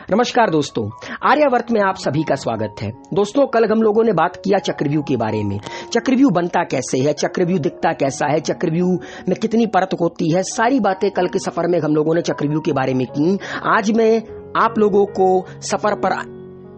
नमस्कार दोस्तों, आर्यावर्त में आप सभी का स्वागत है। दोस्तों, कल हम लोगों ने बात किया चक्रव्यूह के बारे में। चक्रव्यूह बनता कैसे है, चक्रव्यूह दिखता कैसा है, चक्रव्यूह में कितनी परत होती है, सारी बातें कल के सफर में हम लोगों ने चक्रव्यूह के बारे में की। आज मैं आप लोगों को सफर पर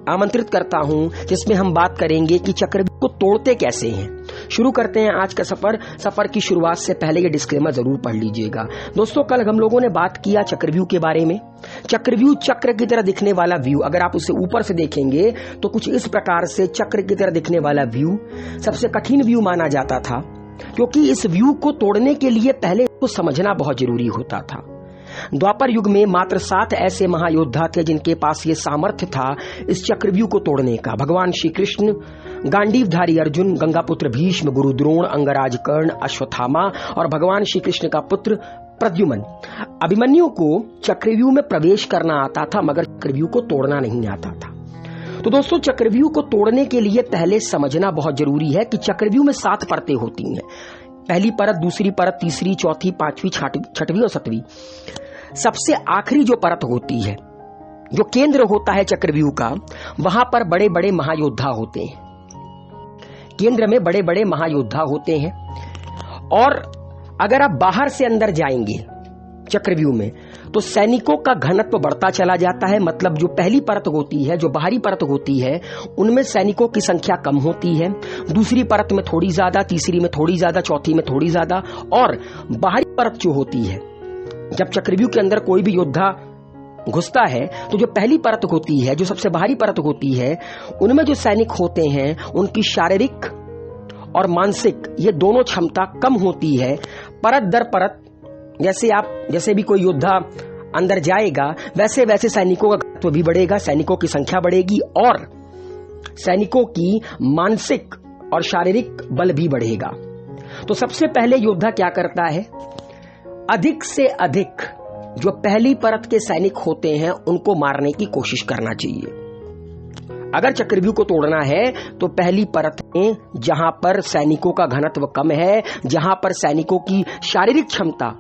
आमंत्रित करता हूं, जिसमें हम बात करेंगे कि चक्रव्यूह को तोड़ते कैसे हैं। शुरू करते हैं आज का सफर। सफर की शुरुआत से पहले ये डिस्क्लेमर जरूर पढ़ लीजिएगा। दोस्तों, कल हम लोगों ने बात किया चक्रव्यूह के बारे में। चक्रव्यूह चक्र की तरह दिखने वाला व्यू, अगर आप उसे ऊपर से देखेंगे तो कुछ इस प्रकार से चक्र की तरह दिखने वाला व्यू सबसे कठिन व्यू माना जाता था, क्योंकि इस व्यू को तोड़ने के लिए पहले उसको समझना बहुत जरूरी होता था। द्वापर युग में मात्र 7 ऐसे महायोद्धा थे जिनके पास ये सामर्थ्य था इस चक्रव्यूह को तोड़ने का। भगवान श्री कृष्ण, गांडीवधारी अर्जुन, गंगापुत्र भीष्म, गुरु द्रोण, अंगराज कर्ण, अश्वत्थामा और भगवान श्री कृष्ण का पुत्र प्रद्युम्न। अभिमन्यु को चक्रव्यूह में प्रवेश करना आता था, मगर चक्रव्यूह को तोड़ना नहीं आता था। तो दोस्तों, चक्रव्यूह को तोड़ने के लिए पहले समझना बहुत जरूरी है कि चक्रव्यूह में 7 परतें होती हैं। पहली परत, दूसरी परत, तीसरी, चौथी, पांचवी, छठवीं और 7वीं। सबसे आखिरी जो परत होती है, जो केंद्र होता है चक्रव्यूह का, वहां पर बड़े बड़े महायोद्धा होते हैं। केंद्र में बड़े बड़े महायोद्धा होते हैं, और अगर आप बाहर से अंदर जाएंगे चक्रव्यूह में तो सैनिकों का घनत्व बढ़ता चला जाता है। मतलब जो पहली परत होती है, जो बाहरी परत होती है, उनमें सैनिकों की संख्या कम होती है। दूसरी परत में थोड़ी ज्यादा, तीसरी में थोड़ी ज्यादा, चौथी में थोड़ी ज्यादा। और बाहरी परत जो होती है, जब चक्रव्यूह के अंदर कोई भी योद्धा घुसता है तो जो पहली परत होती है, जो सबसे बाहरी परत होती है, उनमें जो सैनिक होते हैं उनकी शारीरिक और मानसिक, ये दोनों क्षमता कम होती है। परत दर परत जैसे भी कोई योद्धा अंदर जाएगा, वैसे वैसे सैनिकों का घनत्व भी बढ़ेगा, सैनिकों की संख्या बढ़ेगी और सैनिकों की मानसिक और शारीरिक बल भी बढ़ेगा। तो सबसे पहले योद्धा क्या करता है, अधिक से अधिक जो पहली परत के सैनिक होते हैं उनको मारने की कोशिश करना चाहिए। अगर चक्रव्यूह को तोड़ना है तो पहली परत में जहां पर सैनिकों का घनत्व कम है, जहां पर सैनिकों की शारीरिक क्षमता,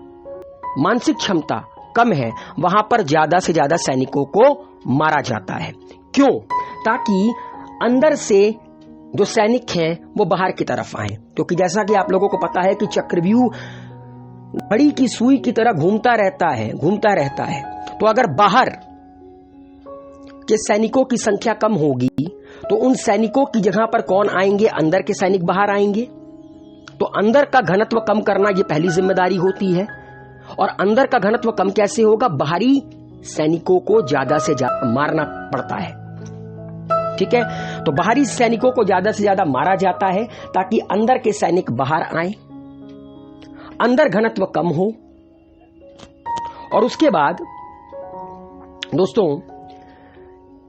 मानसिक क्षमता कम है, वहां पर ज्यादा से ज्यादा सैनिकों को मारा जाता है। क्यों? ताकि अंदर से जो सैनिक हैं वो बाहर की तरफ आए। क्योंकि जैसा कि आप लोगों को पता है कि चक्रव्यूह घड़ी की सुई की तरह घूमता रहता है। तो अगर बाहर के सैनिकों की संख्या कम होगी तो उन सैनिकों की जगह पर कौन आएंगे? अंदर के सैनिक बाहर आएंगे। तो अंदर का घनत्व कम करना ये पहली जिम्मेदारी होती है। और अंदर का घनत्व कम कैसे होगा? बाहरी सैनिकों को ज्यादा से ज्यादा मारना पड़ता है। ठीक है, तो बाहरी सैनिकों को ज्यादा से ज्यादा मारा जाता है ताकि अंदर के सैनिक बाहर आए, अंदर घनत्व कम हो। और उसके बाद दोस्तों,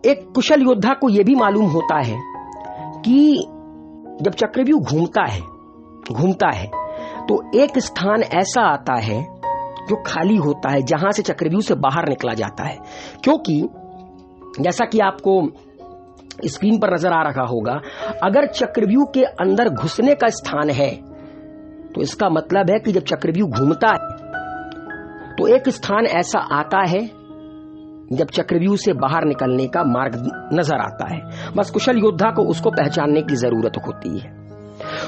एक कुशल योद्धा को यह भी मालूम होता है कि जब चक्रव्यूह घूमता है तो एक स्थान ऐसा आता है जो खाली होता है, जहां से चक्रव्यूह से बाहर निकला जाता है। क्योंकि जैसा कि आपको स्क्रीन पर नजर आ रहा होगा, अगर चक्रव्यूह के अंदर घुसने का स्थान है तो इसका मतलब है कि जब चक्रव्यूह घूमता है तो एक स्थान ऐसा आता है जब चक्रव्यूह से बाहर निकलने का मार्ग नजर आता है। बस कुशल योद्धा को उसको पहचानने की जरूरत होती है।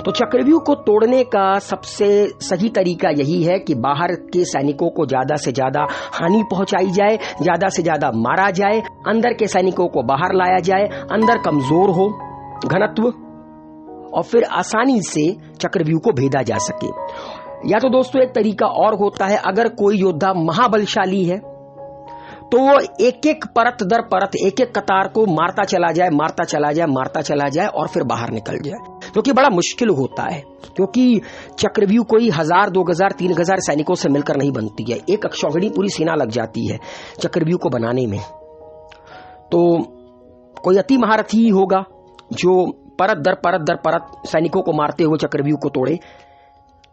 तो चक्रव्यूह को तोड़ने का सबसे सही तरीका यही है कि बाहर के सैनिकों को ज्यादा से ज्यादा हानि पहुंचाई जाए, ज्यादा से ज्यादा मारा जाए, अंदर के सैनिकों को बाहर लाया जाए, अंदर कमजोर हो घनत्व, और फिर आसानी से चक्रव्यूह को भेदा जा सके। या तो दोस्तों एक तरीका और होता है, अगर कोई योद्धा महाबलशाली है तो वो एक एक परत दर परत, एक एक कतार को मारता चला जाए और फिर बाहर निकल जाए, जो कि बड़ा मुश्किल होता है। क्योंकि चक्रव्यूह कोई 1000, 2000, 3000 सैनिकों से मिलकर नहीं बनती है। एक अक्षौहिणी पूरी सेना लग जाती है चक्रव्यूह को बनाने में। तो कोई अति महारथी ही होगा जो परत दर परत सैनिकों को मारते हुए चक्रव्यूह को तोड़े।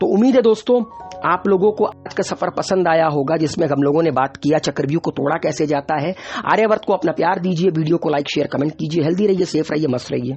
तो उम्मीद है दोस्तों आप लोगों को आज का सफर पसंद आया होगा, जिसमें हम लोगों ने बात किया चक्रव्यूह को तोड़ा कैसे जाता है। आर्यावर्त को अपना प्यार दीजिए, वीडियो को लाइक, शेयर, कमेंट कीजिए। हेल्दी रहिए, सेफ रहिए, मस्त रहिए।